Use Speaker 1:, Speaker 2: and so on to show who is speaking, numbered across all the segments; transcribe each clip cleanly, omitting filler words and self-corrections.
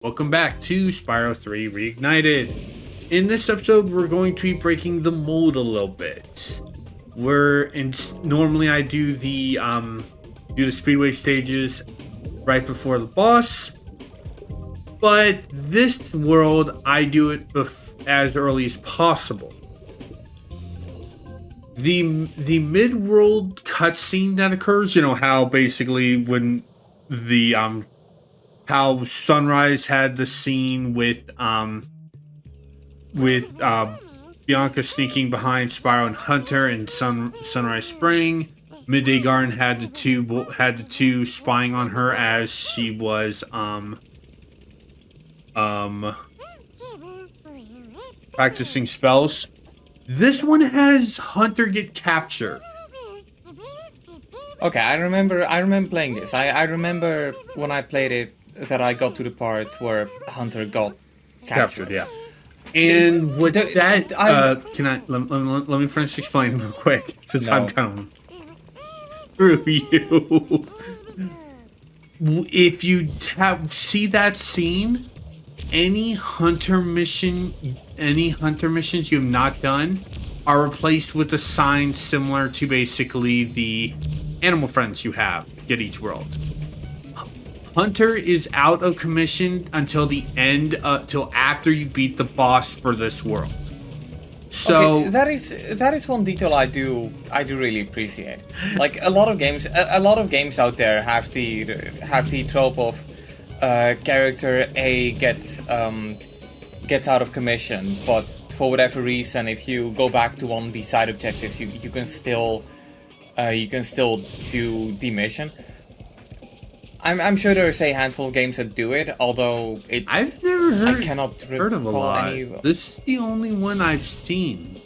Speaker 1: Welcome back to Spyro 3 Reignited. In this episode, we're going to be breaking the mold a little bit. Normally I do the speedway stages right before the boss, but this world I do it as early as possible. The mid-world cutscene that occurs, you know how basically when the how Sunrise had the scene with Bianca sneaking behind Spyro and Hunter and Sunrise Spring. Midday Garden had the two spying on her as she was practicing spells. This one has Hunter get captured.
Speaker 2: Okay, I remember playing this. I remember when I played it that I got to the part where Hunter got captured.
Speaker 1: Yeah. And with that, let me finish explaining real quick since I'm kind of through you. If you see that scene, any hunter missions you have not done are replaced with a sign similar to basically the animal friends you have get each world. Hunter is out of commission until the end, till after you beat the boss for this world. So
Speaker 2: okay, that is one detail I do really appreciate. Like a lot of games out there have the trope of character A gets out of commission, but for whatever reason, if you go back to one of the side objectives, you can still do the mission. I'm sure there's a handful of games that do it, although
Speaker 1: I've never heard of a lot.
Speaker 2: Any.
Speaker 1: This is the only one I've seen.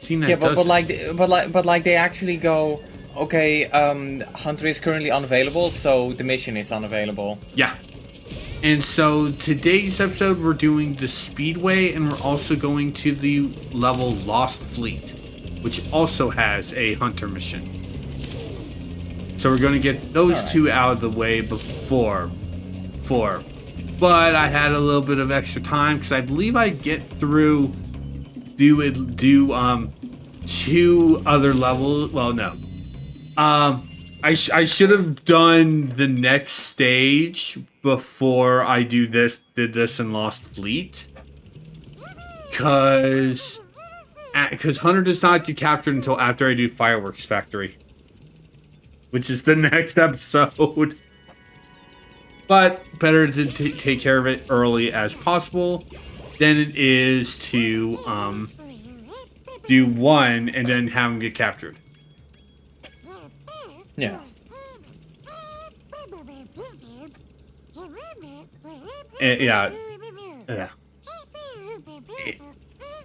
Speaker 2: Yeah, but like they actually go, okay, Hunter is currently unavailable, so the mission is unavailable.
Speaker 1: Yeah. And so today's episode we're doing the Speedway, and we're also going to the level Lost Fleet, which also has a Hunter mission. So we're going to get those two out of the way before 4. But I had a little bit of extra time because I believe I get through do 2 other levels. Well, no. I should have done the next stage before I did this in Lost Fleet. Cause Hunter does not get captured until after I do Fireworks Factory, which is the next episode. But better to take care of it early as possible than it is to do 1 and then have him get captured.
Speaker 2: Yeah.
Speaker 1: Yeah.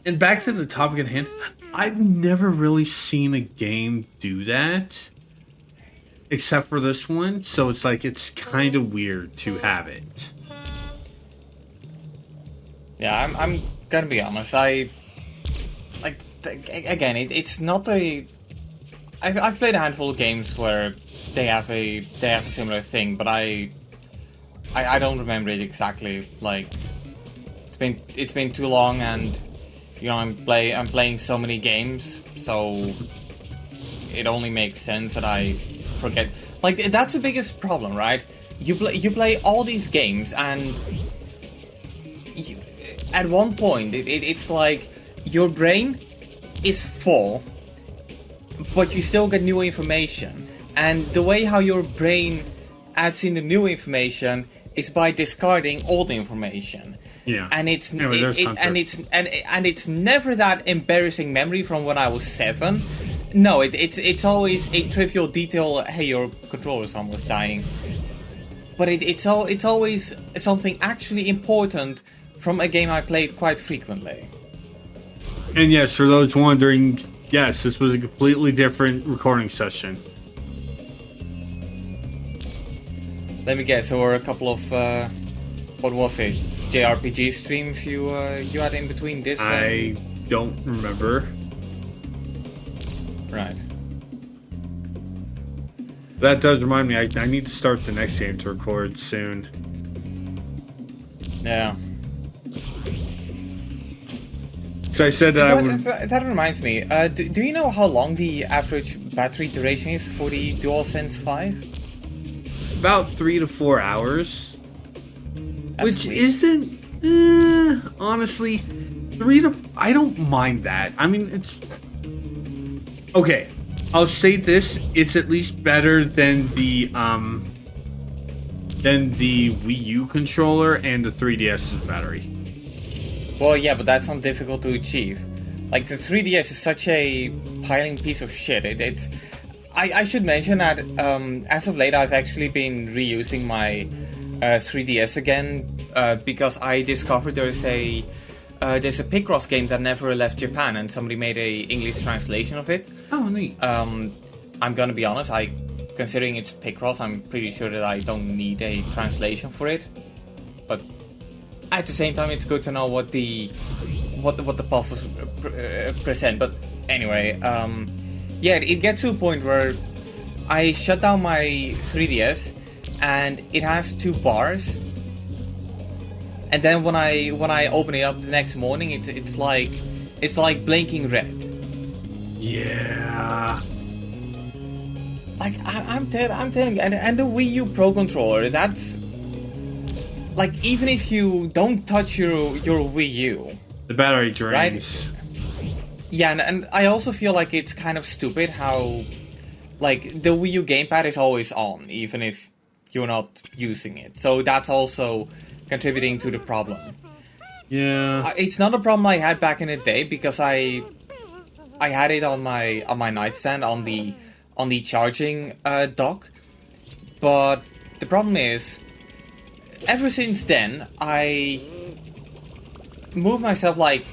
Speaker 1: And back to the topic at hand, I've never really seen a game do that. Except for this one, so it's like it's kind of weird to have it.
Speaker 2: Yeah, I'm gonna be honest. It's not a. I've played a handful of games where they have a similar thing, but I don't remember it exactly. Like it's been too long, and you know I'm playing so many games, so it only makes sense that I forget. Like that's the biggest problem, right? You play all these games, and at one point it's like your brain is full, but you still get new information, and the way how your brain adds in the new information is by discarding old information.
Speaker 1: Yeah.
Speaker 2: And it's never that embarrassing memory from when I was 7. No, it's always a trivial detail. Hey, your controller's almost dying. But it's always something actually important from a game I played quite frequently.
Speaker 1: And yes, for those wondering, yes, this was a completely different recording session.
Speaker 2: Let me guess, there were a couple of what was it? JRPG streams you had in between this.
Speaker 1: I don't remember.
Speaker 2: Right.
Speaker 1: That does remind me, I need to start the next game to record soon.
Speaker 2: Yeah.
Speaker 1: So I said that I would.
Speaker 2: That reminds me. Do you know how long the average battery duration is for the DualSense 5?
Speaker 1: About 3 to 4 hours.
Speaker 2: That's
Speaker 1: Which
Speaker 2: sweet.
Speaker 1: isn't. Honestly, 3 to. I don't mind that. I mean, it's. Okay. I'll say this. It's at least better than the Wii U controller and the 3DS's battery.
Speaker 2: Well, yeah, but that's not difficult to achieve. Like, the 3DS is such a piling piece of shit. I should mention that as of late I've actually been reusing my 3DS again because I discovered there's a Picross game that never left Japan and somebody made a English translation of it.
Speaker 1: Oh, neat.
Speaker 2: I'm gonna be honest, considering it's Picross, I'm pretty sure that I don't need a translation for it. But at the same time, it's good to know what the puzzles present. But anyway, yeah, it gets to a point where I shut down my 3DS, and it has 2 bars. And then when I open it up the next morning, it's like blinking red.
Speaker 1: Yeah.
Speaker 2: Like I'm telling you, and the Wii U Pro controller, that's like, even if you don't touch your Wii U,
Speaker 1: The battery drains.
Speaker 2: right? Yeah, and I also feel like it's kind of stupid how, like, the Wii U gamepad is always on, even if you're not using it. So that's also contributing to the problem.
Speaker 1: Yeah.
Speaker 2: It's not a problem I had back in the day because I had it on my nightstand on the charging dock, but the problem is, ever since then, I moved myself like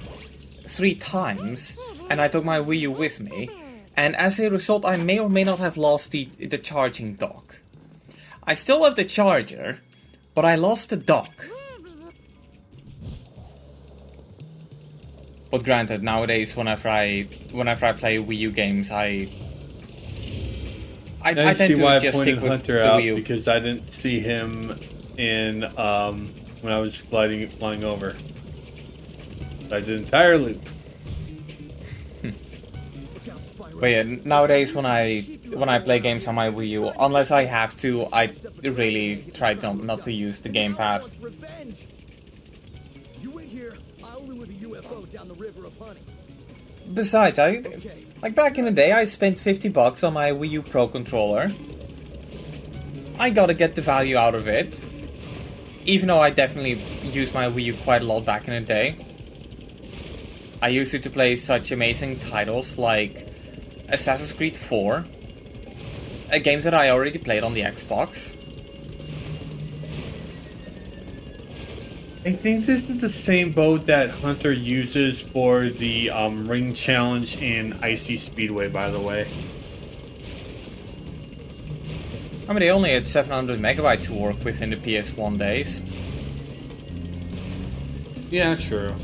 Speaker 2: 3 times, and I took my Wii U with me, and as a result, I may or may not have lost the charging dock. I still have the charger, but I lost the dock. But granted, nowadays, whenever I play Wii U games, I tend
Speaker 1: see why
Speaker 2: to
Speaker 1: I
Speaker 2: just
Speaker 1: pointed
Speaker 2: stick with
Speaker 1: Hunter
Speaker 2: the
Speaker 1: out
Speaker 2: Wii U.
Speaker 1: because I didn't see him in when I was flying over. I did an entire loop.
Speaker 2: But yeah, nowadays when I play games on my Wii U, unless I have to, I really try not to use the gamepad. Besides, like back in the day, I spent $50 on my Wii U Pro controller. I gotta get the value out of it, even though I definitely used my Wii U quite a lot back in the day. I used it to play such amazing titles like Assassin's Creed 4, a game that I already played on the Xbox.
Speaker 1: I think this is the same boat that Hunter uses for the ring challenge in Icy Speedway, by the way.
Speaker 2: I mean, they only had 700 megabytes to work with in the PS1 days.
Speaker 1: Yeah, true.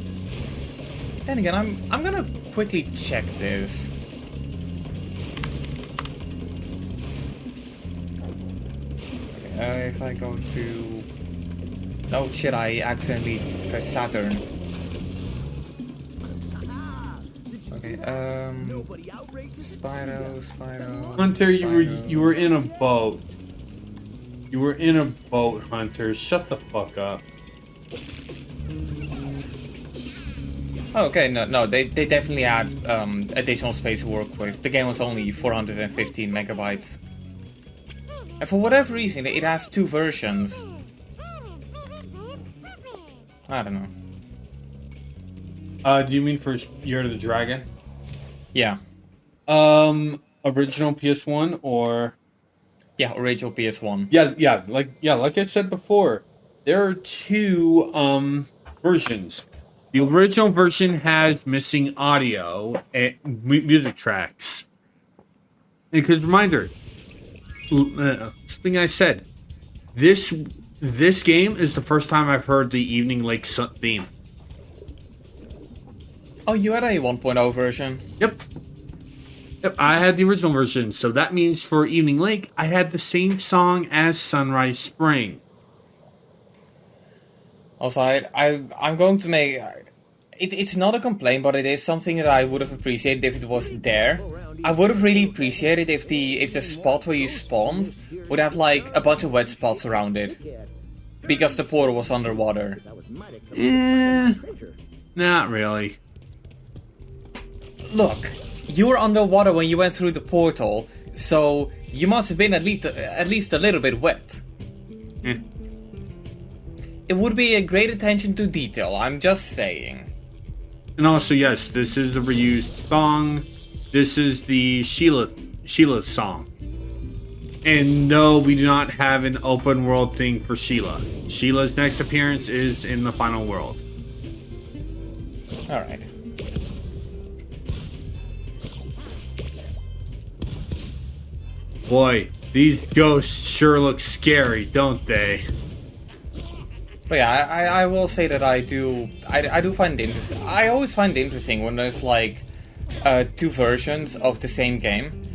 Speaker 2: Then again, I'm gonna quickly check this. If I go to... Oh shit, I accidentally pressed Saturn. Okay, Spyro.
Speaker 1: Hunter, you were in a boat. You were in a boat, Hunter. Shut the fuck up.
Speaker 2: Oh, okay, no, they definitely add additional space to work with. The game was only 415 megabytes. And for whatever reason, it has 2 versions. I don't know.
Speaker 1: Do you mean for Year of the Dragon?
Speaker 2: Yeah.
Speaker 1: Original PS1 or?
Speaker 2: Yeah, original PS1.
Speaker 1: Yeah, like I said before, there are 2 versions. The original version has missing audio and music tracks. Because reminder, something I said, this game is the first time I've heard the Evening Lake theme.
Speaker 2: Oh, you had a 1.0 version?
Speaker 1: Yep, I had the original version, so that means for Evening Lake, I had the same song as Sunrise Spring.
Speaker 2: Also, I'm going to make... It's not a complaint, but it is something that I would have appreciated if it was there. I would have really appreciated if the spot where you spawned would have like a bunch of wet spots around it. Because the portal was underwater.
Speaker 1: Not really.
Speaker 2: Look, you were underwater when you went through the portal, so you must have been at least a little bit wet. It would be a great attention to detail, I'm just saying.
Speaker 1: And also, yes, this is a reused song. This is the Sheila song. And no, we do not have an open world thing for Sheila. Sheila's next appearance is in the final world.
Speaker 2: Alright.
Speaker 1: Boy, these ghosts sure look scary, don't they?
Speaker 2: But yeah, I will say that I do find it interesting. I always find it interesting when there's like two versions of the same game.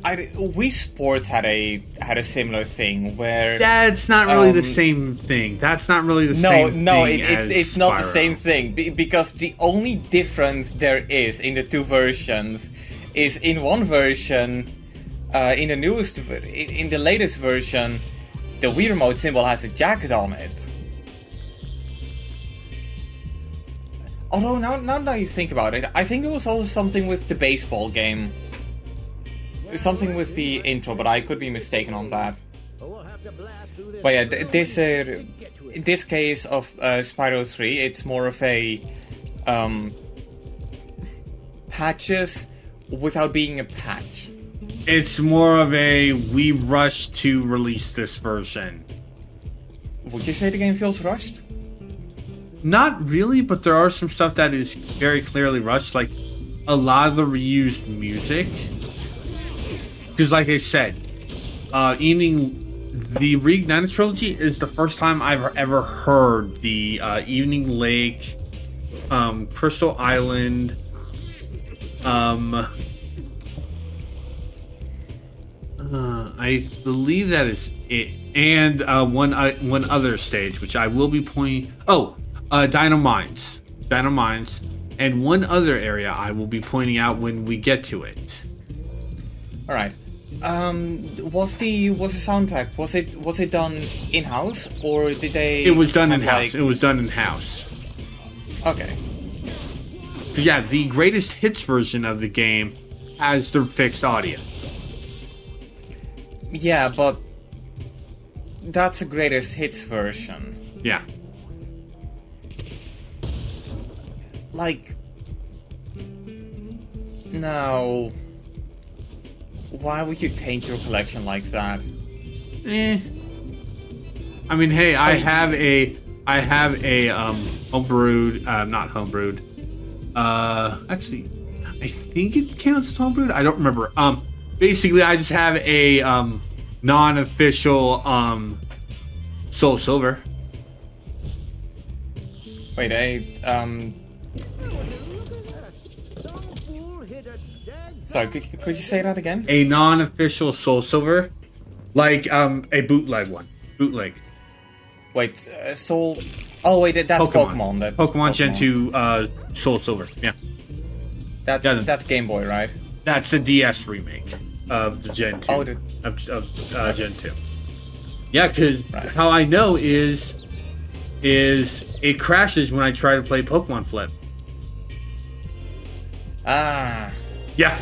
Speaker 2: Wii Sports had a similar thing where
Speaker 1: that's not really the same thing. That's not really the same thing.
Speaker 2: No, it's not the same thing because the only difference there is in the two versions is in one version, in the latest version, the Wii remote symbol has a jacket on it. Although now that you think about it, I think there was also something with the baseball game. Something with the intro, but I could be mistaken on that. But yeah, in this case of Spyro 3, it's more of a patches without being a patch.
Speaker 1: It's more of a we rushed to release this version.
Speaker 2: Would you say the game feels rushed?
Speaker 1: Not really, but there are some stuff that is very clearly rushed, like a lot of the reused music. Because like I said, the Reignited trilogy is the first time I've ever heard the Evening Lake, Crystal Island, I believe that is it, and one other stage, which I will be pointing. Dino Mines, and one other area I will be pointing out when we get to it.
Speaker 2: All right. Was the soundtrack was it done in house or did they?
Speaker 1: It was done in house. It was done in house.
Speaker 2: Okay.
Speaker 1: Yeah, the greatest hits version of the game has the fixed audio.
Speaker 2: Yeah, but that's the greatest hits version.
Speaker 1: Yeah.
Speaker 2: Like, no. Why would you taint your collection like that?
Speaker 1: I mean, hey, I have a homebrewed, not homebrewed. Actually, I think it counts as homebrewed. I don't remember. Basically, I just have a non-official Soul Silver.
Speaker 2: Wait, sorry, could you say that again?
Speaker 1: A non-official Soul Silver, like a bootleg one. Bootleg.
Speaker 2: Wait, Soul. Oh wait, that's Pokemon. That's
Speaker 1: Pokemon Gen 2 Soul Silver. Yeah.
Speaker 2: That's Game Boy, right?
Speaker 1: That's the DS remake of the Gen 2.
Speaker 2: Oh,
Speaker 1: of Gen 2. Yeah, because how I know is it crashes when I try to play Pokemon Flip.
Speaker 2: Ah.
Speaker 1: Yeah.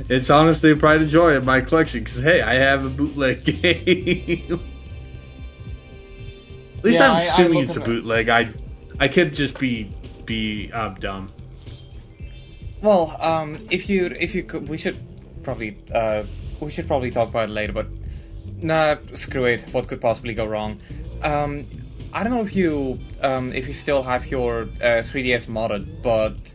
Speaker 1: It's honestly a pride and joy of my collection because, hey, I have a bootleg game. At least I'm assuming it's a bootleg. I could just be dumb.
Speaker 2: Well, if you could, we should probably talk about it later. But nah, screw it. What could possibly go wrong? I don't know if you still have your 3DS modded, but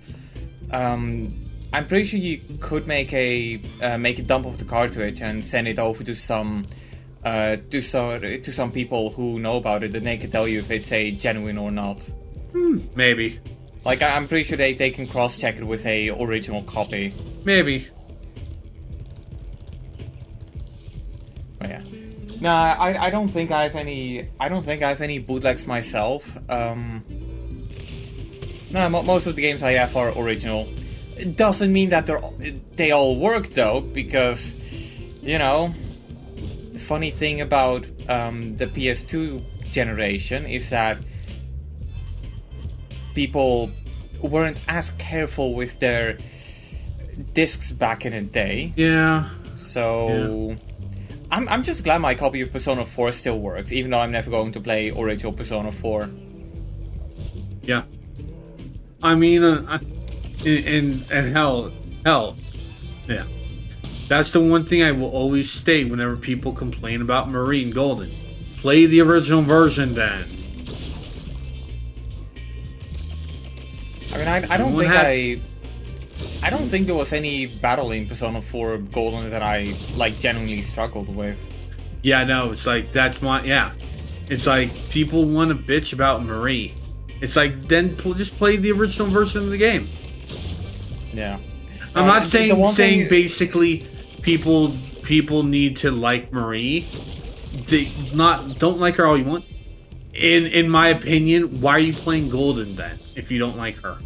Speaker 2: I'm pretty sure you could make a dump of the cartridge and send it over to some people who know about it, and they can tell you if it's a genuine or not.
Speaker 1: Maybe.
Speaker 2: Like, I'm pretty sure they can cross-check it with a original copy.
Speaker 1: Maybe.
Speaker 2: Oh, yeah. No, I don't think I have any. I don't think I have any bootlegs myself. No, most of the games I have are original. It doesn't mean that they all work though, because you know, the funny thing about the PS2 generation is that people weren't as careful with their discs back in the day.
Speaker 1: Yeah.
Speaker 2: So. Yeah. I'm just glad my copy of Persona 4 still works, even though I'm never going to play original Persona 4.
Speaker 1: Yeah. I mean, and hell, yeah. That's the one thing I will always state whenever people complain about Marine Golden. Play the original version then.
Speaker 2: I mean, I don't think there was any battle in Persona 4 Golden that I, like, genuinely struggled with.
Speaker 1: Yeah, no, it's like, it's like, people want to bitch about Marie. It's like, then just play the original version of the game.
Speaker 2: Yeah.
Speaker 1: I'm not saying basically people need to like Marie. Don't like her all you want. In my opinion, why are you playing Golden then if you don't like her?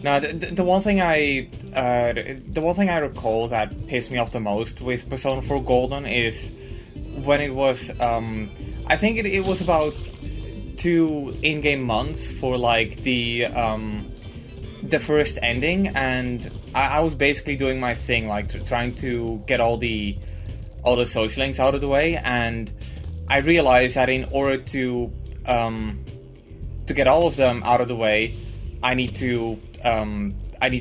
Speaker 2: Now, the one thing I recall that pissed me off the most with Persona 4 Golden is when it was, I think it was about 2 in-game months for like the first ending, and I was basically doing my thing, like trying to get all the social links out of the way, and I realized that in order to get all of them out of the way, I need to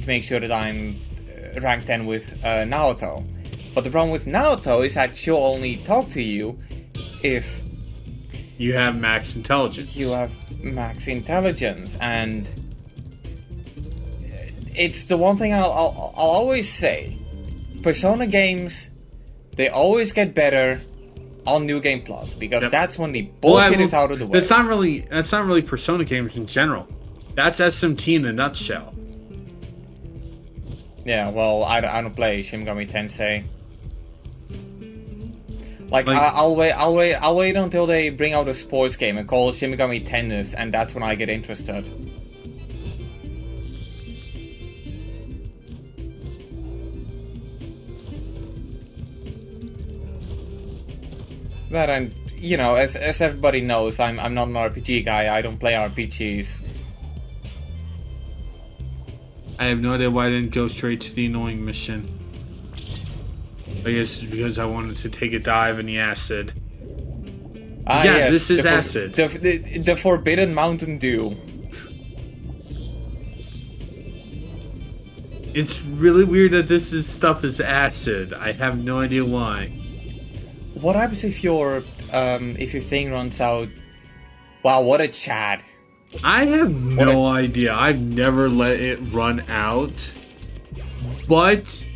Speaker 2: make sure that I'm rank 10 with Naoto. But the problem with Naoto is that she'll only talk to you if
Speaker 1: you have max intelligence.
Speaker 2: You have max intelligence, and it's the one thing I'll always say. Persona games, they always get better on New Game Plus, because that's when the bullshit is out of the way.
Speaker 1: That's not really Persona games in general. That's SMT in a nutshell.
Speaker 2: Yeah, well, I don't play Shin Megami Tensei. Like I'll wait until they bring out a sports game and call it Shin Megami Tennis, and that's when I get interested. That, and you know, as everybody knows, I'm not an RPG guy. I don't play RPGs.
Speaker 1: I have no idea why I didn't go straight to the annoying mission. I guess it's because I wanted to take a dive in the acid.
Speaker 2: Yes,
Speaker 1: this is acid.
Speaker 2: The Forbidden Mountain Dew.
Speaker 1: It's really weird that stuff is acid. I have no idea why.
Speaker 2: What happens if your thing runs out? Wow, what a Chad.
Speaker 1: I have no idea. I've never let it run out. But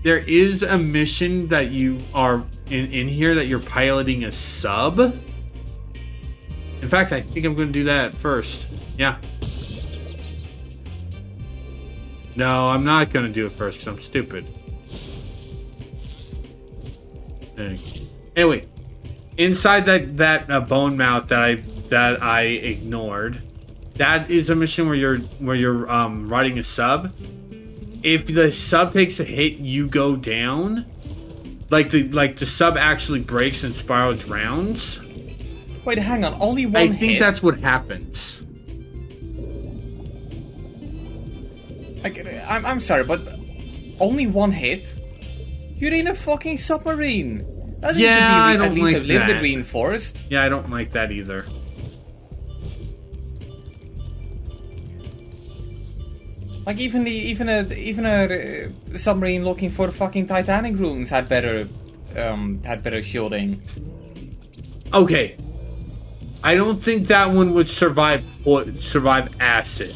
Speaker 1: there is a mission that you are in here that you're piloting a sub. In fact, I think I'm going to do that first. Yeah. No, I'm not going to do it first because I'm stupid. Anyway, inside that bone mouth that I ignored. That is a mission where you're riding a sub. If the sub takes a hit, you go down. Like the sub actually breaks and spirals rounds.
Speaker 2: Wait, hang on. Only one hit?
Speaker 1: I think that's what happens.
Speaker 2: I'm sorry, but only one hit? You're in a fucking submarine. That needs to be
Speaker 1: I don't
Speaker 2: at least
Speaker 1: like
Speaker 2: a little
Speaker 1: that.
Speaker 2: bit reinforced.
Speaker 1: Yeah, I don't like that either.
Speaker 2: Like even a submarine looking for the fucking Titanic ruins had better shielding.
Speaker 1: Okay, I don't think that one would survive acid.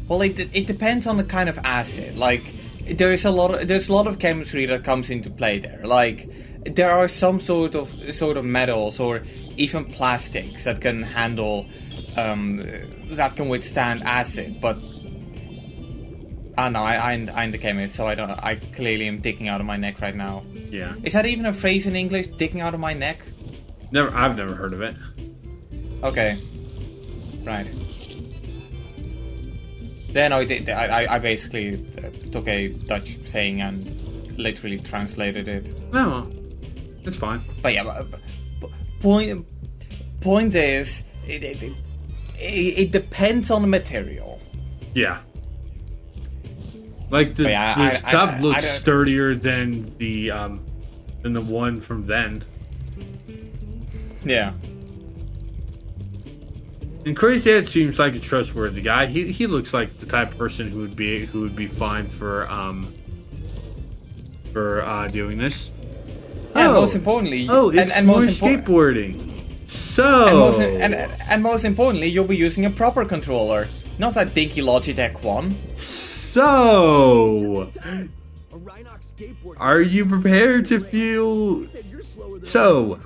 Speaker 2: Well, it depends on the kind of acid. Like there's a lot of chemistry that comes into play there. Like there are some sort of metals or even plastics that can handle. That can withstand acid, but Ah, no, I'm the chemist, so I clearly am digging out of my neck right now.
Speaker 1: Yeah.
Speaker 2: Is that even a phrase in English, digging out of my neck?
Speaker 1: I've never heard of it.
Speaker 2: Okay. Right. Then I basically took a Dutch saying and literally translated it.
Speaker 1: No, it's fine.
Speaker 2: But yeah, point is, it depends on the material.
Speaker 1: Yeah. Like the stuff looks sturdier than the one from then.
Speaker 2: Yeah.
Speaker 1: And Crazy Ed seems like a trustworthy guy. He looks like the type of person who would be fine for doing this.
Speaker 2: And most importantly,
Speaker 1: it's more skateboarding. So
Speaker 2: and most importantly, you'll be using a proper controller, not that dinky Logitech one.
Speaker 1: So, are you prepared to feel? So,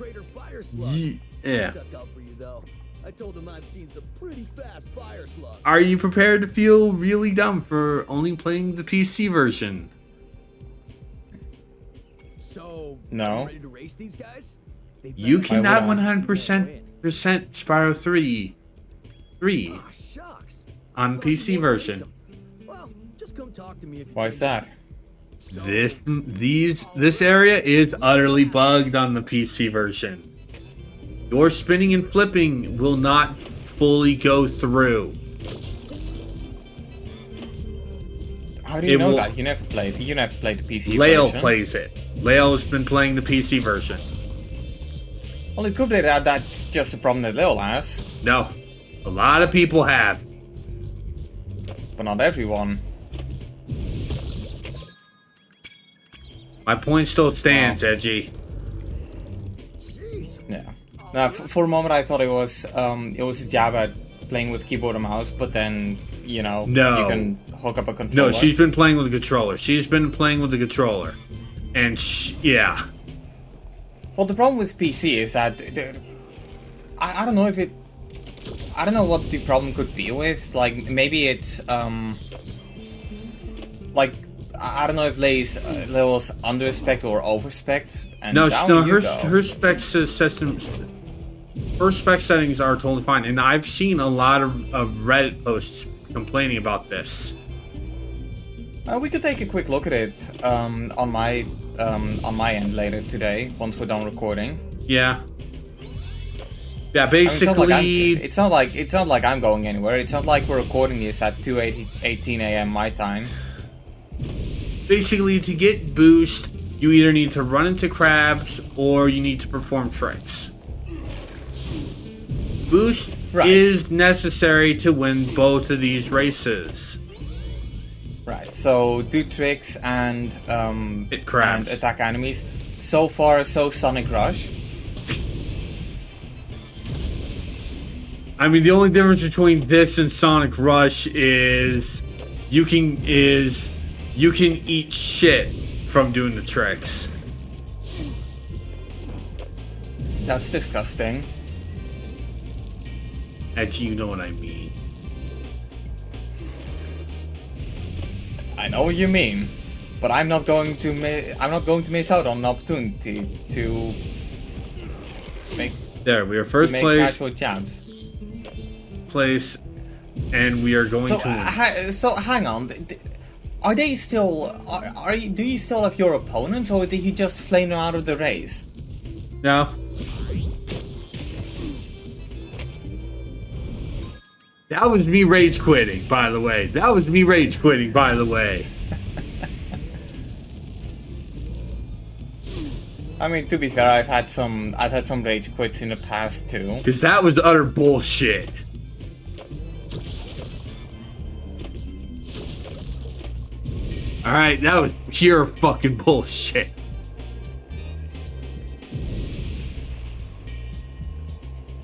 Speaker 1: yeah.
Speaker 3: I told him I've seen some pretty fast fire slugs.
Speaker 1: Are you prepared to feel really dumb for only playing the PC version?
Speaker 3: So,
Speaker 2: no.
Speaker 3: ready to race these guys?
Speaker 1: You cannot 100% Spyro 3 on the PC version.
Speaker 3: Well, just come talk to me if you
Speaker 2: Why is that?
Speaker 1: This area is utterly bugged on the PC version. Your spinning and flipping will not fully go through.
Speaker 2: How do you know that? You never played the PC
Speaker 1: Lael
Speaker 2: version.
Speaker 1: plays it. Lael's been playing the PC version.
Speaker 2: Well, it could be that that's just a problem that Lael has.
Speaker 1: No. A lot of people have.
Speaker 2: But not everyone.
Speaker 1: My point still stands, Edgy.
Speaker 2: Yeah. Now, for a moment, I thought it was a jab at playing with keyboard and mouse, but then you can hook up a controller.
Speaker 1: No, she's been playing with the controller. And yeah.
Speaker 2: Well, the problem with PC is that I don't know if it. I don't know what the problem could be with. Like maybe it's like I don't know if Lael's under spec or over spec.
Speaker 1: No, her spec systems. Her spec settings are totally fine, and I've seen a lot of Reddit posts complaining about this.
Speaker 2: We could take a quick look at it on my end later today once we're done recording.
Speaker 1: Yeah. Yeah, basically,
Speaker 2: I mean, it's not like I'm going anywhere. It's not like we're recording this at 2:18 a.m. my time.
Speaker 1: Basically, to get boost, you either need to run into crabs or you need to perform tricks. Boost is necessary to win both of these races.
Speaker 2: Right. So do tricks and
Speaker 1: hit crabs
Speaker 2: and attack enemies. So far, so Sonic Rush.
Speaker 1: I mean, the only difference between this and Sonic Rush is you can eat shit from doing the tricks.
Speaker 2: That's disgusting.
Speaker 1: Actually, you know what I mean.
Speaker 2: I know what you mean, but I'm not going to miss out on an opportunity to make.
Speaker 1: There, we are first place.
Speaker 2: Casual jabs.
Speaker 1: Place, and we are going to win.
Speaker 2: So hang on, are they still? Do you still have your opponents, or did you just flame them out of the race?
Speaker 1: No. That was me rage quitting, by the way.
Speaker 2: I mean, to be fair, I've had some rage quits in the past too.
Speaker 1: Because that was utter bullshit. Alright, that was pure fucking bullshit.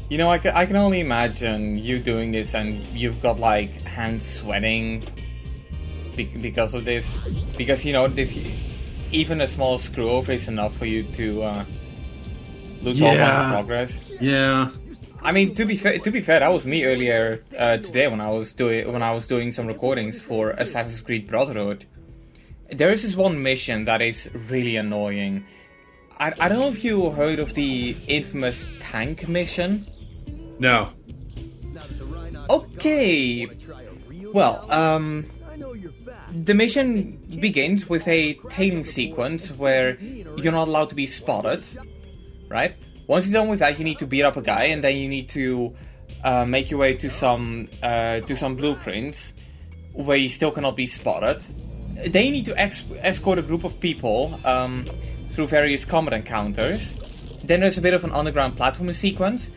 Speaker 2: You know, I can only imagine you doing this and you've got like hands sweating because of this. Because, you know, even a small screw over is enough for you to lose all kinds of progress.
Speaker 1: Yeah.
Speaker 2: I mean, to be fair, that was me earlier today when I was doing some recordings for Assassin's Creed Brotherhood. There is this one mission that is really annoying. I don't know if you heard of the infamous tank mission.
Speaker 1: No.
Speaker 2: Okay. Well, the mission begins with a tailing sequence where you're not allowed to be spotted, right? Once you're done with that, you need to beat up a guy, and then you need to make your way to some blueprints where you still cannot be spotted. Then you need to escort a group of people through various combat encounters. Then there's a bit of an underground platforming sequence,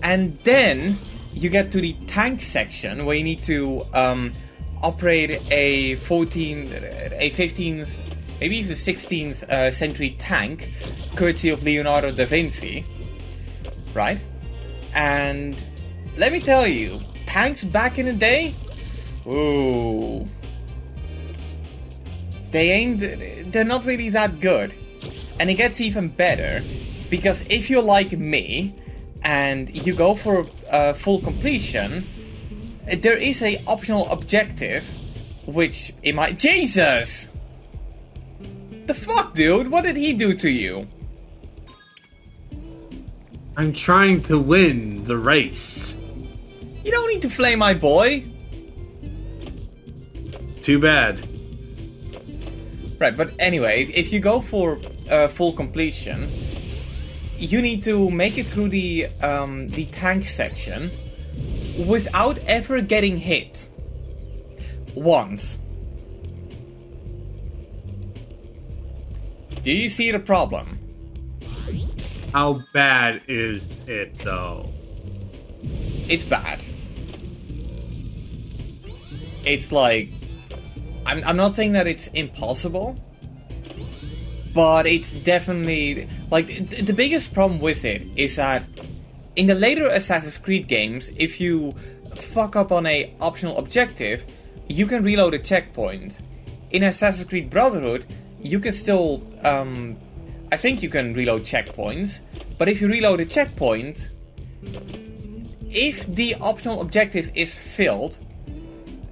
Speaker 2: and then you get to the tank section where you need to operate a 15th, maybe even 16th century tank, courtesy of Leonardo da Vinci, right? And let me tell you, tanks back in the day, ooh, they're not really that good. And it gets even better, because if you're like me, and you go for full completion, there is a optional objective, which in my... Jesus! The fuck, dude? What did he do to you?
Speaker 1: I'm trying to win the race.
Speaker 2: You don't need to flame my boy.
Speaker 1: Too bad.
Speaker 2: Right, but anyway, if you go for full completion, you need to make it through the tank section without ever getting hit. Once. Do you see the problem?
Speaker 1: How bad is it, though?
Speaker 2: It's bad. It's like... I'm not saying that it's impossible, but it's definitely... Like, the biggest problem with it is that in the later Assassin's Creed games, if you fuck up on a optional objective, you can reload a checkpoint. In Assassin's Creed Brotherhood, you can still... I think you can reload checkpoints, but if you reload a checkpoint, if the optional objective is filled,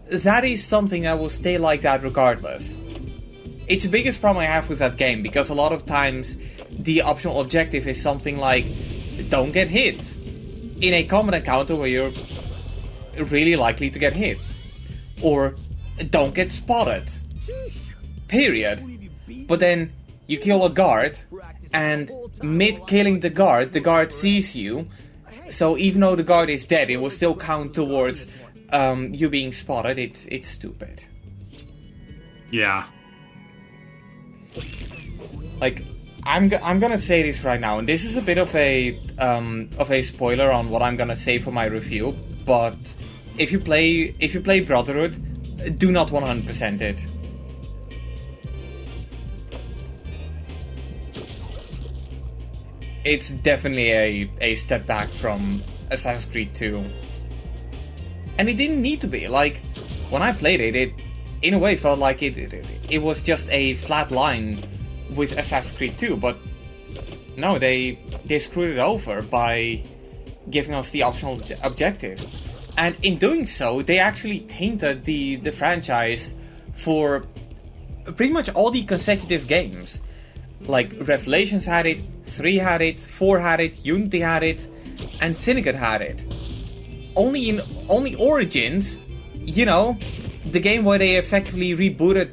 Speaker 2: that is something that will stay like that regardless. It's the biggest problem I have with that game, because a lot of times the optional objective is something like, don't get hit in a combat encounter where you're really likely to get hit, or don't get spotted, period. But then you kill a guard, and mid-killing the guard sees you, so even though the guard is dead, it will still count towards you being spotted. It's stupid.
Speaker 1: Yeah.
Speaker 2: Like, I'm gonna say this right now, and this is a bit of a spoiler on what I'm gonna say for my review, but if you play Brotherhood, do not 100% it. It's definitely a step back from Assassin's Creed 2. And it didn't need to be. Like, when I played it, it in a way felt like it was just a flat line with Assassin's Creed 2, but no, they screwed it over by giving us the optional objective. And in doing so, they actually tainted the franchise for pretty much all the consecutive games. Like, Revelations had it, 3 had it, 4 had it, Unity had it, and Syndicate had it. Only Origins, you know, the game where they effectively remade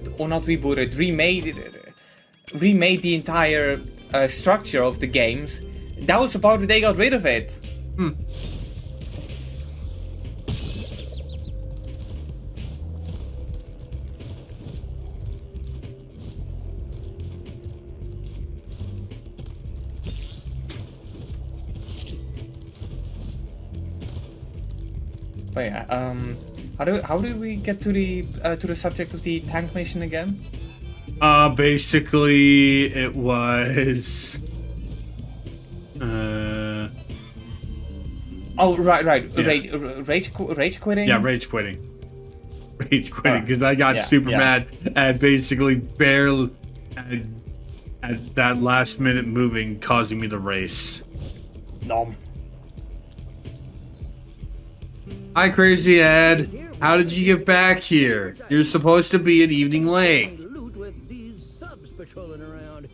Speaker 2: the entire structure of the games, that was about it, they got rid of it. But yeah, how did we get to the subject of the tank mission again?
Speaker 1: Basically, it was...
Speaker 2: Oh, right.
Speaker 1: Yeah.
Speaker 2: Rage quitting?
Speaker 1: Yeah, rage quitting. Rage quitting, because I got super
Speaker 2: yeah.
Speaker 1: mad and basically barely at that last minute moving causing me the race.
Speaker 2: Nom.
Speaker 1: Hi, Crazy Ed. How did you get back here? You're supposed to be at Evening Lake.
Speaker 3: Loot with these subs patrolling around.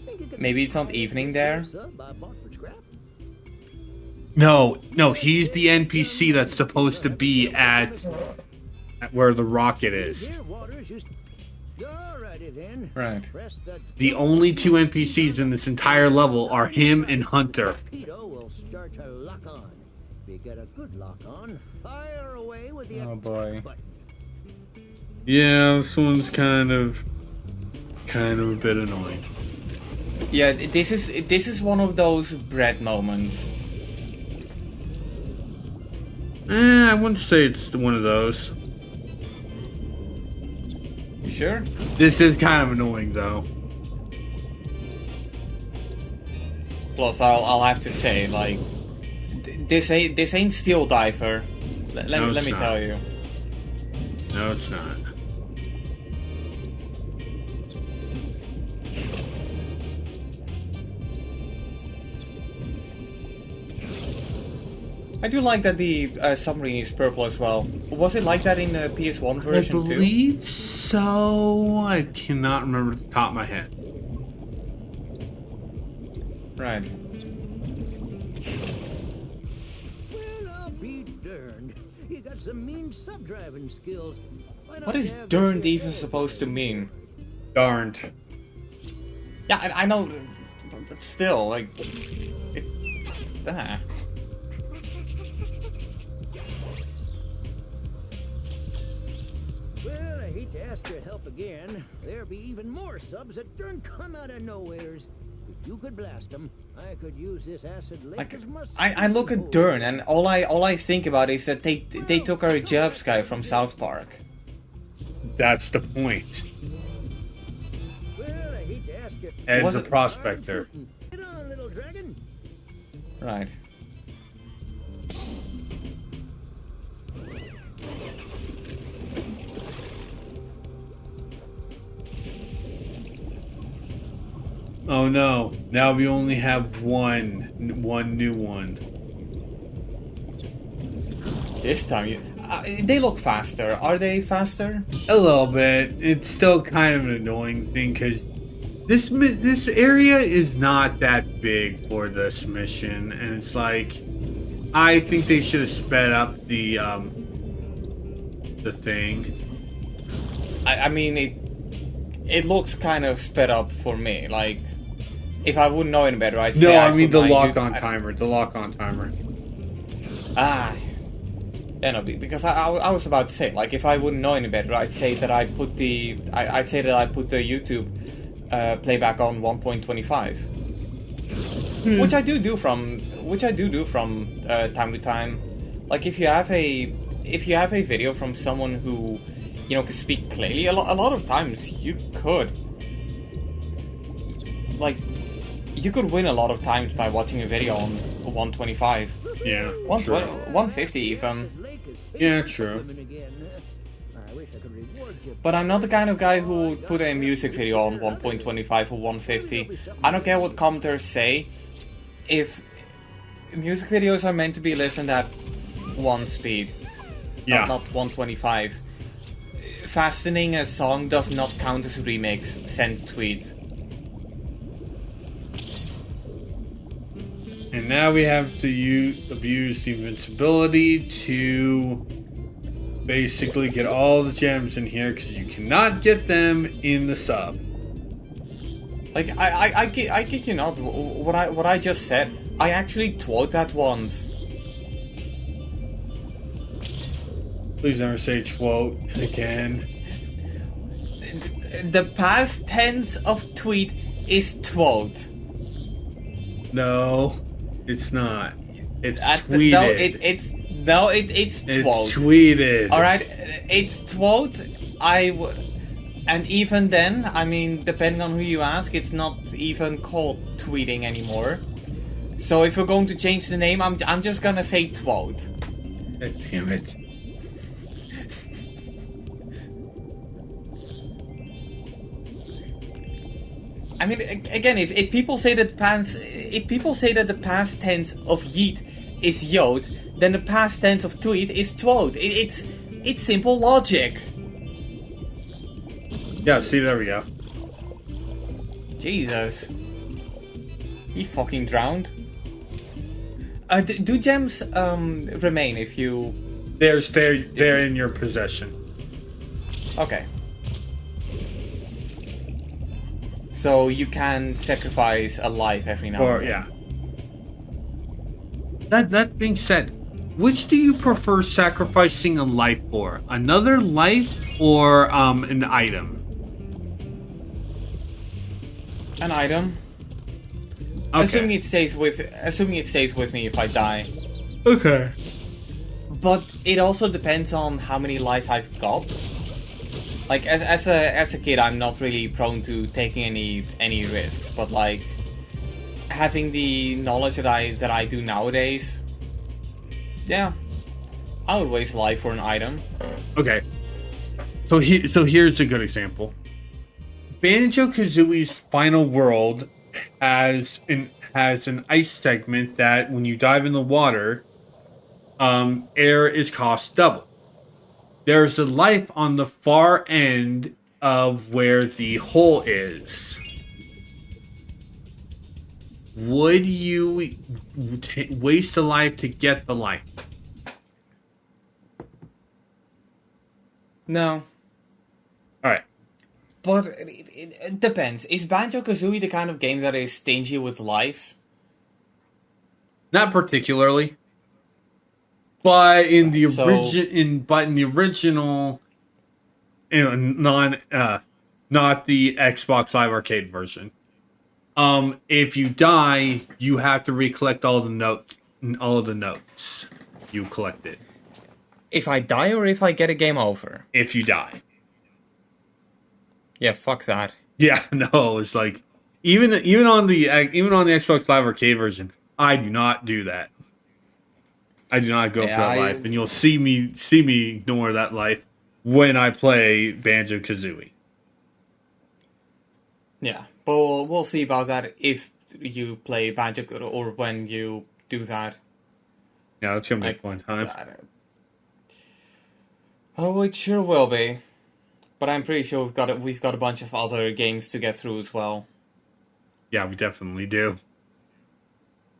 Speaker 3: Think you could
Speaker 2: Maybe it's not
Speaker 3: buy
Speaker 2: evening
Speaker 3: this
Speaker 2: there?
Speaker 3: sub I bought for scrap?
Speaker 1: No, he's the NPC that's supposed to be at where the rocket is.
Speaker 3: Here, Waters, just... Alrighty then.
Speaker 2: Right.
Speaker 3: Press the
Speaker 1: The only two NPCs in this entire level are him and Hunter.
Speaker 3: torpedo will start to lock on. If you get a good lock on, fire away with the
Speaker 2: Oh,
Speaker 3: attack
Speaker 2: boy.
Speaker 3: button.
Speaker 1: Yeah, this one's kind of a bit annoying.
Speaker 2: Yeah, this is one of those bread moments.
Speaker 1: I wouldn't say it's one of those.
Speaker 2: You sure?
Speaker 1: This is kind of annoying though.
Speaker 2: Plus, I'll have to say, like, this ain't Steel Diver. Let
Speaker 1: No,
Speaker 2: me
Speaker 1: it's not.
Speaker 2: tell you.
Speaker 1: No, it's not.
Speaker 2: I do like that the submarine is purple as well. Was it like that in the PS1
Speaker 1: I
Speaker 2: version too?
Speaker 1: believe so. I cannot remember at the top of my head.
Speaker 2: Right.
Speaker 3: Well, I'll be darned. You got some mean sub-driving skills. Why don't
Speaker 2: What
Speaker 3: you
Speaker 2: is
Speaker 3: have
Speaker 2: darned
Speaker 3: this
Speaker 2: even supposed to mean?
Speaker 1: Darned.
Speaker 2: Yeah, I know, but still, like, ah.
Speaker 3: Well, I hate to ask your help again. There'll be even more subs that don't come out of nowheres. If you could blast them, I could use this acid lake
Speaker 2: Like,
Speaker 3: as my
Speaker 2: I look at Dern and all I think about is that they took our Jobs guy from South Park.
Speaker 1: That's the point.
Speaker 3: Well, I hate to ask you.
Speaker 1: Ed's
Speaker 2: Was
Speaker 1: a
Speaker 2: it-
Speaker 1: prospector.
Speaker 3: Get on, little dragon.
Speaker 2: Right.
Speaker 1: Oh no! Now we only have one new one.
Speaker 2: This time, they look faster. Are they faster?
Speaker 1: A little bit. It's still kind of an annoying thing because this area is not that big for this mission, and it's like I think they should have sped up the thing.
Speaker 2: I mean, it looks kind of sped up for me. Like, if I wouldn't know any better, I'd say
Speaker 1: No,
Speaker 2: I
Speaker 1: I mean
Speaker 2: put
Speaker 1: the
Speaker 2: my
Speaker 1: lock-on
Speaker 2: I-
Speaker 1: timer. The lock-on timer.
Speaker 2: Ah. Yeah, no, because I was about to say, like, if I wouldn't know any better, I'd say that I put the YouTube playback on 1.25, which I do from time to time. Like, if you have a video from someone who, you know, can speak clearly, a lot of times you could win a lot of times by watching a video on 125.
Speaker 1: Yeah.
Speaker 2: 120,
Speaker 1: True.
Speaker 2: 150 even.
Speaker 1: Yeah, true.
Speaker 3: I wish I could reward you.
Speaker 2: But I'm not the kind of guy who would put a music video on 1.25 or 150. I don't care what commenters say. If music videos are meant to be listened at one speed,
Speaker 1: Yeah.
Speaker 2: not 125. Fastening a song does not count as a remix. Send tweet.
Speaker 1: And now we have to abuse the invincibility to basically get all the gems in here because you cannot get them in the sub.
Speaker 2: Like, I kid you not, what I just said, I actually twoed that once.
Speaker 1: Please never say quote again.
Speaker 2: The past tense of tweet is twoed.
Speaker 1: No, it's not. It's
Speaker 2: No,
Speaker 1: tweeted.
Speaker 2: it's twoed.
Speaker 1: It's tweeted.
Speaker 2: Alright, it's twoed. And even then, I mean, depending on who you ask, it's not even called tweeting anymore. So if we're going to change the name, I'm just gonna say twoed.
Speaker 1: God damn it.
Speaker 2: I mean, again, if people say that the past tense of yeet is yod, then the past tense of to eat is to eat. It's simple logic.
Speaker 1: Yeah, see, there we go.
Speaker 2: Jesus. He fucking drowned. Do gems remain if you...
Speaker 1: They're in your possession.
Speaker 2: Okay. So you can sacrifice a life every now and then.
Speaker 1: Yeah. That being said, which do you prefer sacrificing a life for? Another life or an item?
Speaker 2: An item.
Speaker 1: Okay.
Speaker 2: Assuming it stays with me if I die.
Speaker 1: Okay.
Speaker 2: But it also depends on how many lives I've got. Like as a kid, I'm not really prone to taking any risks. But like having the knowledge that I do nowadays, yeah, I would waste a life for an item.
Speaker 1: Okay. So here's a good example. Banjo-Kazooie's Final World has an ice segment that when you dive in the water, air is cost double. There's a life on the far end of where the hole is. Would you waste a life to get the life?
Speaker 2: No.
Speaker 1: Alright.
Speaker 2: But it depends. Is Banjo-Kazooie the kind of game that is stingy with lives?
Speaker 1: Not particularly. But in the
Speaker 2: So-
Speaker 1: original, not the Xbox Live Arcade version. If you die, you have to recollect all of the notes you collected.
Speaker 2: If I die or if I get a game over?
Speaker 1: If you die.
Speaker 2: Yeah, fuck that.
Speaker 1: Yeah, no, it's like even on the Xbox Live Arcade version, I do not do that. I do not go for that life, and you'll see me ignore that life when I play Banjo-Kazooie.
Speaker 2: Yeah, but we'll see about that if you play Banjo or when you do that.
Speaker 1: Yeah, that's gonna be a fun time.
Speaker 2: Oh, it sure will be. But I'm pretty sure we've got a bunch of other games to get through as well.
Speaker 1: Yeah, we definitely do.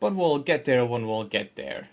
Speaker 2: But we'll get there when we'll get there.